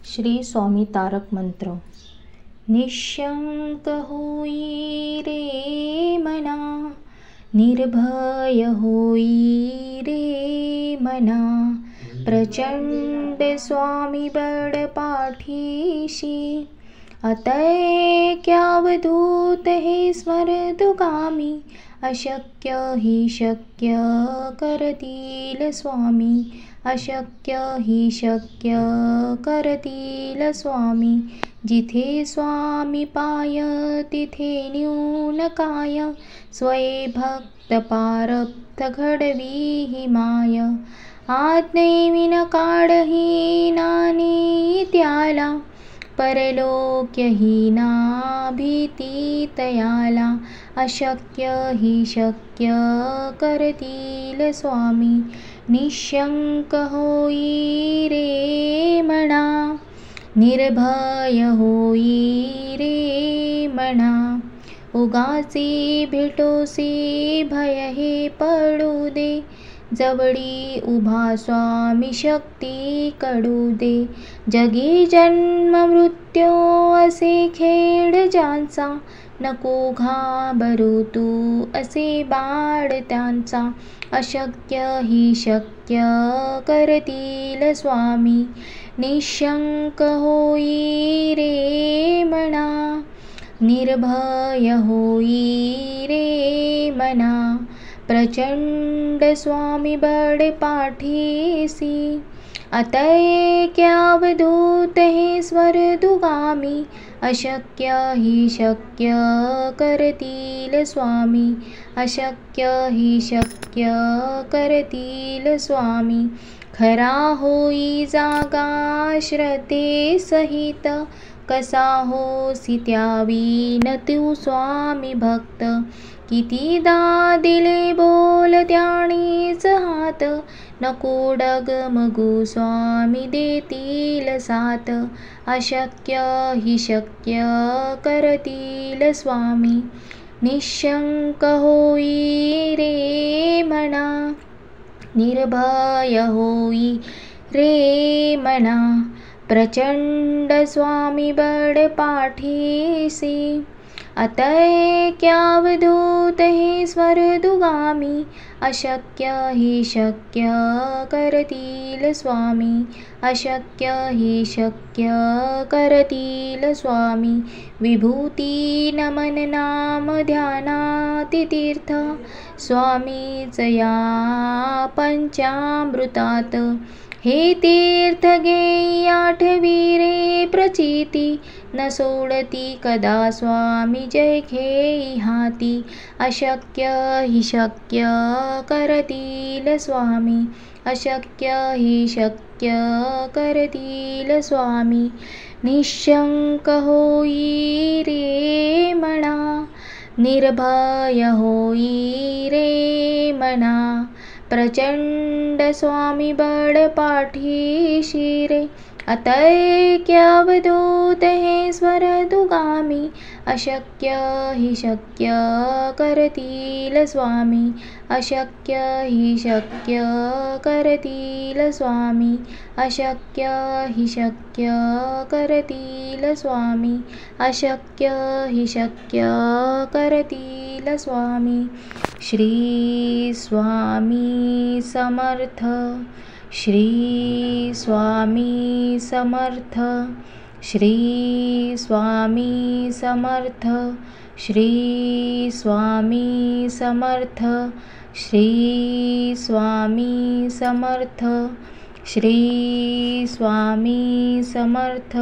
श्री स्वामी तारक मंत्र। निशंक होई रे मना, निर्भय होई रे मना, प्रचंड स्वामी बळ पाठीशी। अतैक्यावधूत हे स्मरदुगामी, अशक्य हि शक्य करतील स्वामी, अशक्य हि शक्य करतील स्वामी। जिथे स्वामी पाय तिथे न्यून काय, स्वये भक्त पारब्ध घडवी ही माय। आज्ञेविन काढही नानी त्याला, परलोक्य ही ना भीती तयाला। अशक्य हि शक्य करतील स्वामी, निशंक होई रे मना, निर्भय होई रे मना। उगाची भेटोसी भय हे पडू दे, जवळी उभा स्वामी शक्ती कडू दे। जगी जन्म मृत्यू असे खेळ ज्यांचा, नको घाबरू तू असे बाळ त्यांचा। अशक्य हि शक्य करतील स्वामी, निशंक होई रे मना, निर्भय होई रे मना। प्रचंड स्वामी बळ पाठीसी, अतैक्यावधूत हे स्वर्गदुगामी। अशक्य हि शक्य करतील स्वामी, अशक्य हि शक्य करतील स्वामी। खरा होई जागा श्रद्धे सहित, कसा होसी त्यावीन तू स्वामी भक्त। कितीदा दिले बोल त्यानेच हात, नको डगमगू स्वामी देतील साथ। अशक्य हि शक्य करतील स्वामी, निशंक होई रे मना, निर्भय होई रे मना। प्रचंड स्वामी बळ पाठीसी, अतैक्यावधूत हे स्वर्गदुगामी। अशक्य हि शक्य करतील स्वामी, अशक्य हि शक्य करतील स्वामी। विभूती नमन नाम ध्यानाति तीर्थ, स्वामीच या पंचामृतात। हे तीर्थ घेई आठवी रे प्रचिती, न सोडती कदा स्वामी जय घेई हाती। अशक्य हि शक्य करतील स्वामी, अशक्य हि शक्य करतील स्वामी। निशंक होई रे मना, निर्भय होई रे मना। प्रचंड स्वामी बळ पाठीशी रे, अतैक्यावधूत हे स्वर्गदुगामी। अशक्य हि शक्य करतील स्वामी, अशक्य हि शक्य करतील स्वामी, अशक्य हि शक्य करतील स्वामी, अशक्य हि शक्य करतील स्वामी। श्री स्वामी समर्थ, श्री स्वामी समर्थ, श्री स्वामी समर्थ, श्री स्वामी समर्थ, श्री स्वामी समर्थ, श्री स्वामी समर्थ।